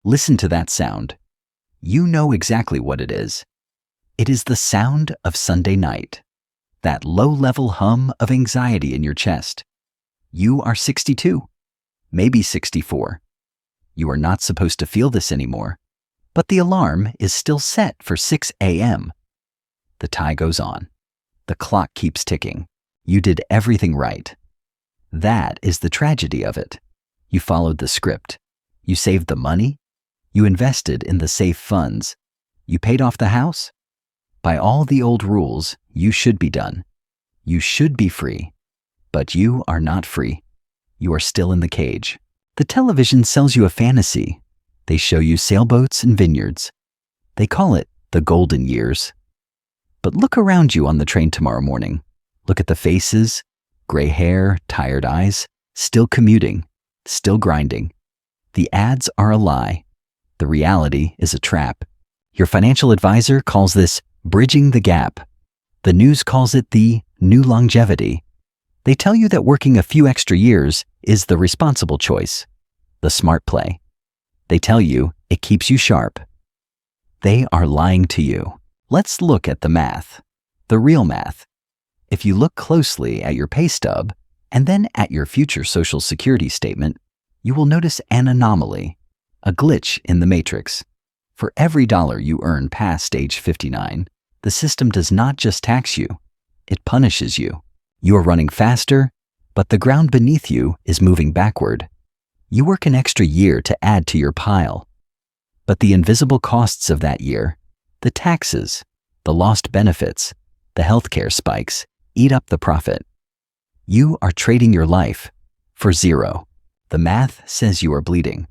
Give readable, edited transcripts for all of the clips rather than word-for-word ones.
Listen to that sound. You know exactly what it is. It is the sound of Sunday night. That low-level hum of anxiety in your chest. You are 62, maybe 64. You are not supposed to feel this anymore, but the alarm is still set for 6 a.m. The tie goes on. The clock keeps ticking. You did everything right. That is the tragedy of it. You followed the script. You saved the money. You invested in the safe funds. You paid off the house. By all the old rules, you should be done. You should be free. But you are not free. You are still in the cage. The television sells you a fantasy. They show you sailboats and vineyards. They call it the golden years. But look around you on the train tomorrow morning. Look at the faces, gray hair, tired eyes, still commuting, still grinding. The ads are a lie. The reality is a trap. Your financial advisor calls this bridging the gap. The news calls it the new longevity. They tell you that working a few extra years is the responsible choice, the smart play. They tell you it keeps you sharp. They are lying to you. Let's look at the math, the real math. If you look closely at your pay stub and then at your future Social Security statement, you will notice an anomaly, a glitch in the matrix. For every dollar you earn past age 59, the system does not just tax you, it punishes you. You are running faster, but the ground beneath you is moving backward. You work an extra year to add to your pile. But the invisible costs of that year, the taxes, the lost benefits, the healthcare spikes, eat up the profit. You are trading your life for zero. The math says you are bleeding.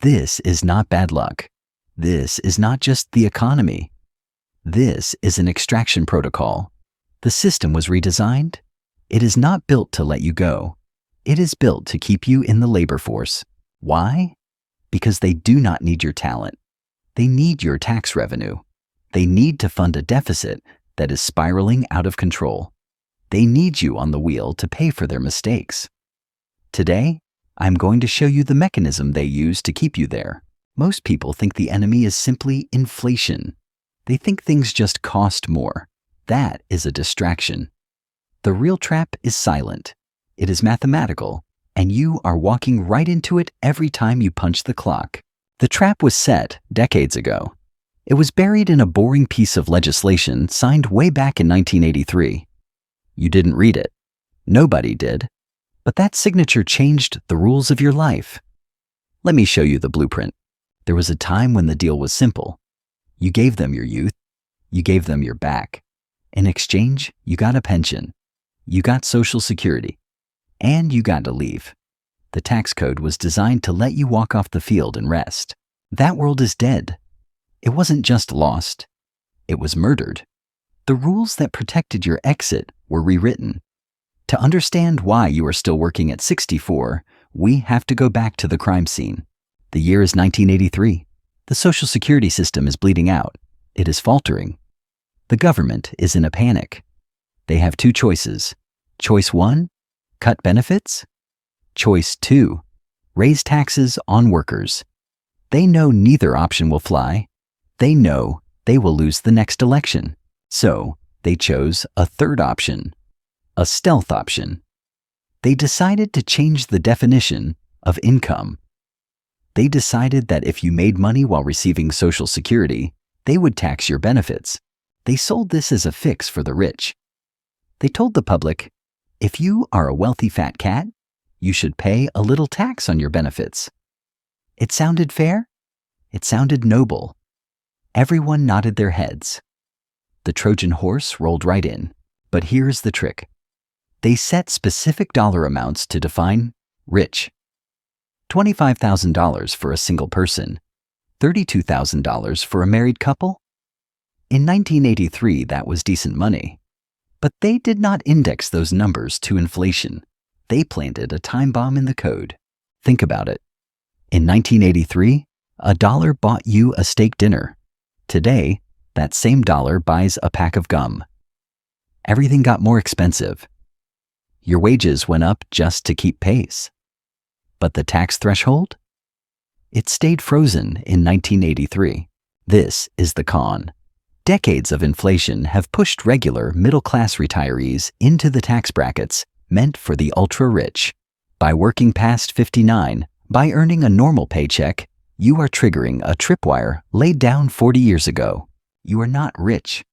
This is not bad luck. This is not just the economy. This is an extraction protocol. The system was redesigned. It is not built to let you go. It is built to keep you in the labor force. Why? Because they do not need your talent. They need your tax revenue. They need to fund a deficit that is spiraling out of control. They need you on the wheel to pay for their mistakes. Today, I'm going to show you the mechanism they use to keep you there. Most people think the enemy is simply inflation. They think things just cost more. That is a distraction. The real trap is silent. It is mathematical, and you are walking right into it every time you punch the clock. The trap was set decades ago. It was buried in a boring piece of legislation signed way back in 1983. You didn't read it. Nobody did. But that signature changed the rules of your life. Let me show you the blueprint. There was a time when the deal was simple. You gave them your youth. You gave them your back. In exchange, you got a pension. You got Social Security. And you got to leave. The tax code was designed to let you walk off the field and rest. That world is dead. It wasn't just lost. It was murdered. The rules that protected your exit were rewritten. To understand why you are still working at 64, we have to go back to the crime scene. The year is 1983. The Social Security system is bleeding out. It is faltering. The government is in a panic. They have two choices. Choice 1, cut benefits. Choice 2, raise taxes on workers. They know neither option will fly. They know they will lose the next election. So they chose a third option, a stealth option. They decided to change the definition of income. They decided that if you made money while receiving Social Security, they would tax your benefits. They sold this as a fix for the rich. They told the public, if you are a wealthy fat cat, you should pay a little tax on your benefits. It sounded fair. It sounded noble. Everyone nodded their heads. The Trojan horse rolled right in. But here's the trick. They set specific dollar amounts to define rich. $25,000 for a single person, $32,000 for a married couple. In 1983, that was decent money. But they did not index those numbers to inflation. They planted a time bomb in the code. Think about it. In 1983, a dollar bought you a steak dinner. Today, that same dollar buys a pack of gum. Everything got more expensive. Your wages went up just to keep pace. But the tax threshold? It stayed frozen in 1983. This is the con. Decades of inflation have pushed regular middle-class retirees into the tax brackets meant for the ultra-rich. By working past 59, by earning a normal paycheck, you are triggering a tripwire laid down 40 years ago. You are not rich.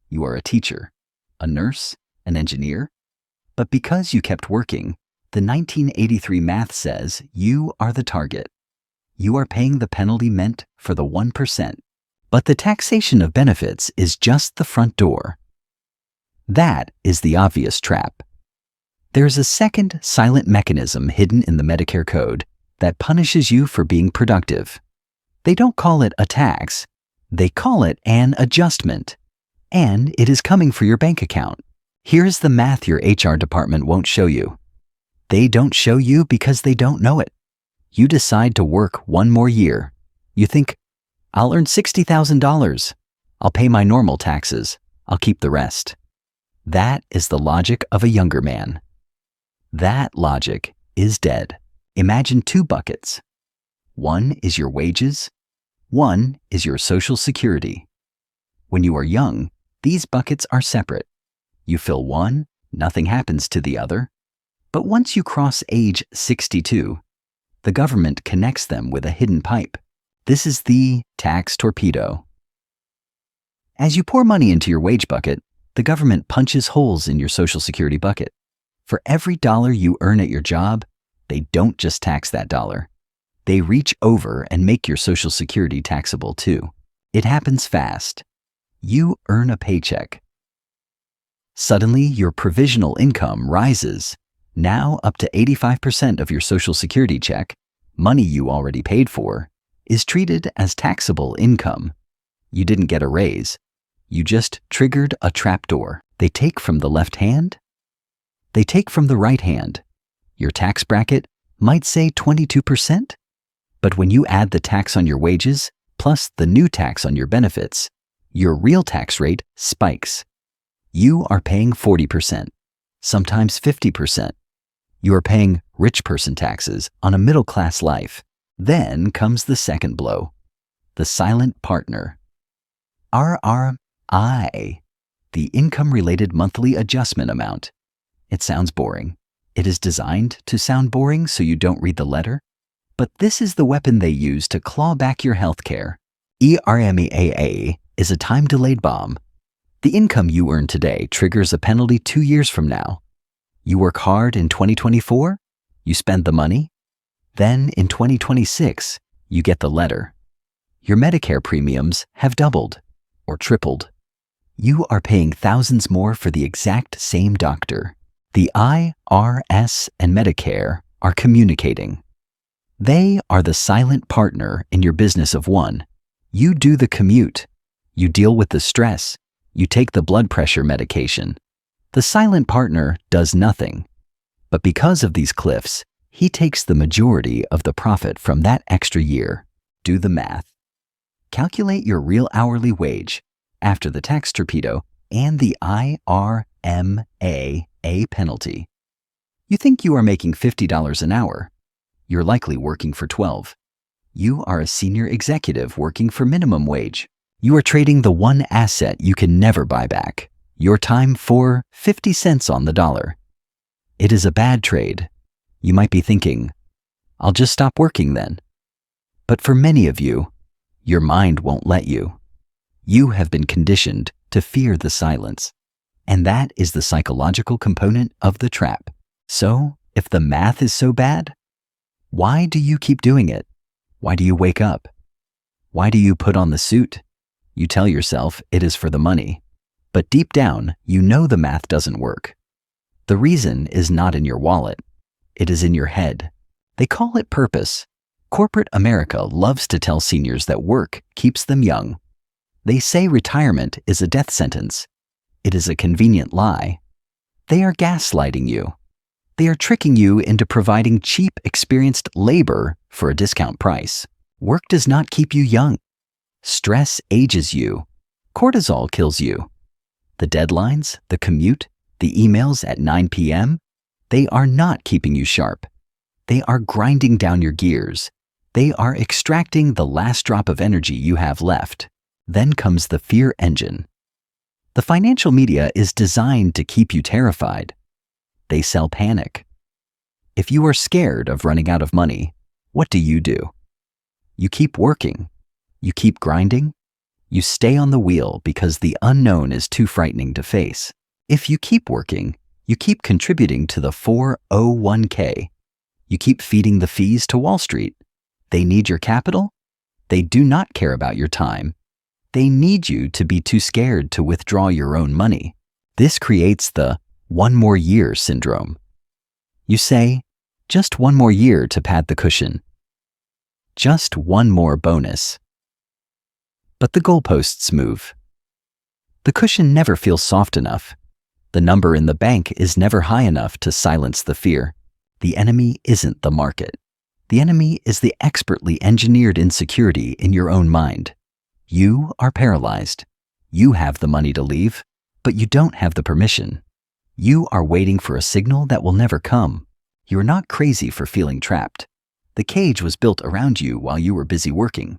You are a teacher, a nurse, an engineer. But because you kept working, the 1983 math says you are the target. You are paying the penalty meant for the 1%. But the taxation of benefits is just the front door. That is the obvious trap. There's a second silent mechanism hidden in the Medicare code that punishes you for being productive. They don't call it a tax. They call it an adjustment. And it is coming for your bank account. Here's the math your HR department won't show you. They don't show you because they don't know it. You decide to work one more year. You think, I'll earn $60,000. I'll pay my normal taxes. I'll keep the rest. That is the logic of a younger man. That logic is dead. Imagine two buckets. One is your wages. One is your Social Security. When you are young, these buckets are separate. You fill one, nothing happens to the other. But once you cross age 62, the government connects them with a hidden pipe. This is the tax torpedo. As you pour money into your wage bucket, the government punches holes in your Social Security bucket. For every dollar you earn at your job, they don't just tax that dollar. They reach over and make your Social Security taxable too. It happens fast. You earn a paycheck. Suddenly, your provisional income rises, now up to 85% of your Social Security check, money you already paid for, is treated as taxable income. You didn't get a raise. You just triggered a trapdoor. They take from the left hand. They take from the right hand. Your tax bracket might say 22%, but when you add the tax on your wages plus the new tax on your benefits, your real tax rate spikes. You are paying 40%, sometimes 50%. You are paying rich person taxes on a middle-class life. Then comes the second blow, the silent partner. RRI, the income-related monthly adjustment amount. It sounds boring. It is designed to sound boring so you don't read the letter. But this is the weapon they use to claw back your health care. ERMEAA is a time-delayed bomb. The income you earn today triggers a penalty 2 years from now. You work hard in 2024, you spend the money. Then in 2026, you get the letter. Your Medicare premiums have doubled or tripled. You are paying thousands more for the exact same doctor. The IRS and Medicare are communicating. They are the silent partner in your business of one. You do the commute. You deal with the stress. You take the blood pressure medication. The silent partner does nothing. But because of these cliffs, he takes the majority of the profit from that extra year. Do the math. Calculate your real hourly wage after the tax torpedo and the IRMAA penalty. You think you are making $50 an hour. You're likely working for 12. You are a senior executive working for minimum wage. You are trading the one asset you can never buy back, your time, for 50 cents on the dollar. It is a bad trade. You might be thinking, I'll just stop working then. But for many of you, your mind won't let you. You have been conditioned to fear the silence. And that is the psychological component of the trap. So, if the math is so bad, why do you keep doing it? Why do you wake up? Why do you put on the suit? You tell yourself it is for the money. But deep down, you know the math doesn't work. The reason is not in your wallet. It is in your head. They call it purpose. Corporate America loves to tell seniors that work keeps them young. They say retirement is a death sentence. It is a convenient lie. They are gaslighting you. They are tricking you into providing cheap, experienced labor for a discount price. Work does not keep you young. Stress ages you. Cortisol kills you. The deadlines, the commute, the emails at 9 p.m., they are not keeping you sharp. They are grinding down your gears. They are extracting the last drop of energy you have left. Then comes the fear engine. The financial media is designed to keep you terrified. They sell panic. If you are scared of running out of money, what do? You keep working. You keep grinding. You stay on the wheel because the unknown is too frightening to face. If you keep working, you keep contributing to the 401k. You keep feeding the fees to Wall Street. They need your capital. They do not care about your time. They need you to be too scared to withdraw your own money. This creates the one more year syndrome. You say, just one more year to pad the cushion. Just one more bonus. But the goalposts move. The cushion never feels soft enough. The number in the bank is never high enough to silence the fear. The enemy isn't the market. The enemy is the expertly engineered insecurity in your own mind. You are paralyzed. You have the money to leave, but you don't have the permission. You are waiting for a signal that will never come. You are not crazy for feeling trapped. The cage was built around you while you were busy working.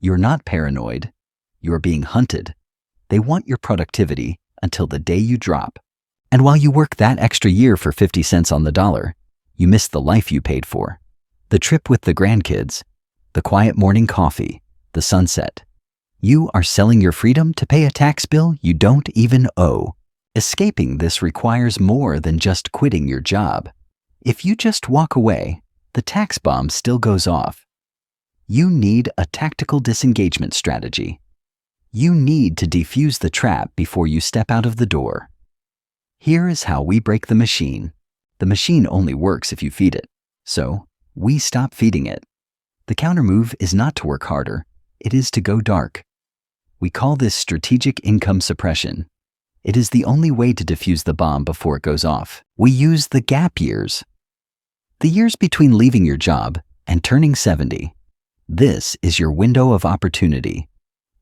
You're not paranoid. You are being hunted. They want your productivity until the day you drop. And while you work that extra year for 50 cents on the dollar, you miss the life you paid for. The trip with the grandkids, the quiet morning coffee, the sunset. You are selling your freedom to pay a tax bill you don't even owe. Escaping this requires more than just quitting your job. If you just walk away, the tax bomb still goes off. You need a tactical disengagement strategy. You need to defuse the trap before you step out of the door. Here is how we break the machine. The machine only works if you feed it. So, we stop feeding it. The countermove is not to work harder. It is to go dark. We call this strategic income suppression. It is the only way to defuse the bomb before it goes off. We use the gap years. The years between leaving your job and turning 70. This is your window of opportunity.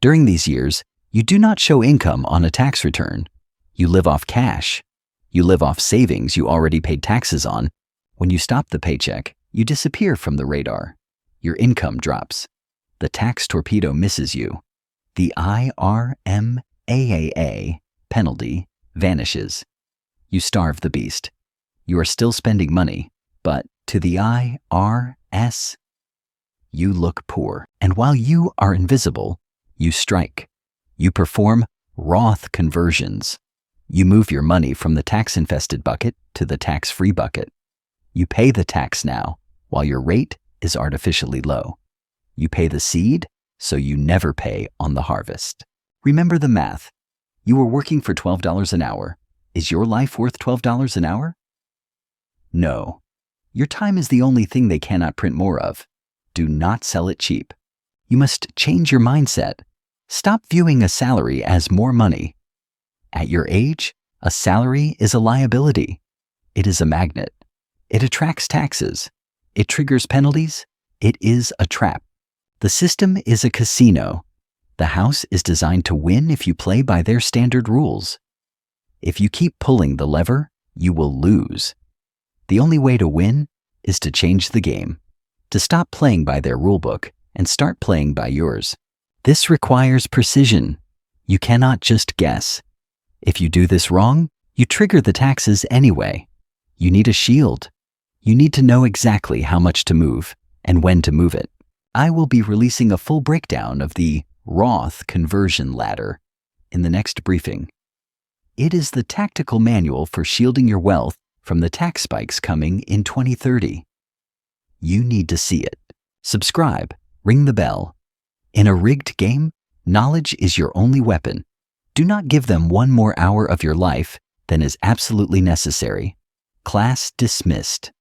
During these years, you do not show income on a tax return. You live off cash. You live off savings you already paid taxes on. When you stop the paycheck, you disappear from the radar. Your income drops. The tax torpedo misses you. The IRMAAA penalty vanishes. You starve the beast. You are still spending money, but to the IRS, you look poor. And while you are invisible, you strike. You perform Roth conversions. You move your money from the tax-infested bucket to the tax-free bucket. You pay the tax now, while your rate is artificially low. You pay the seed, so you never pay on the harvest. Remember the math. You were working for $12 an hour. Is your life worth $12 an hour? No. Your time is the only thing they cannot print more of. Do not sell it cheap. You must change your mindset. Stop viewing a salary as more money. At your age, a salary is a liability. It is a magnet. It attracts taxes. It triggers penalties. It is a trap. The system is a casino. The house is designed to win if you play by their standard rules. If you keep pulling the lever, you will lose. The only way to win is to change the game, to stop playing by their rulebook and start playing by yours. This requires precision. You cannot just guess. If you do this wrong, you trigger the taxes anyway. You need a shield. You need to know exactly how much to move and when to move it. I will be releasing a full breakdown of the Roth conversion ladder in the next briefing. It is the tactical manual for shielding your wealth from the tax spikes coming in 2030. You need to see it. Subscribe, ring the bell. In a rigged game, knowledge is your only weapon. Do not give them one more hour of your life than is absolutely necessary. Class dismissed.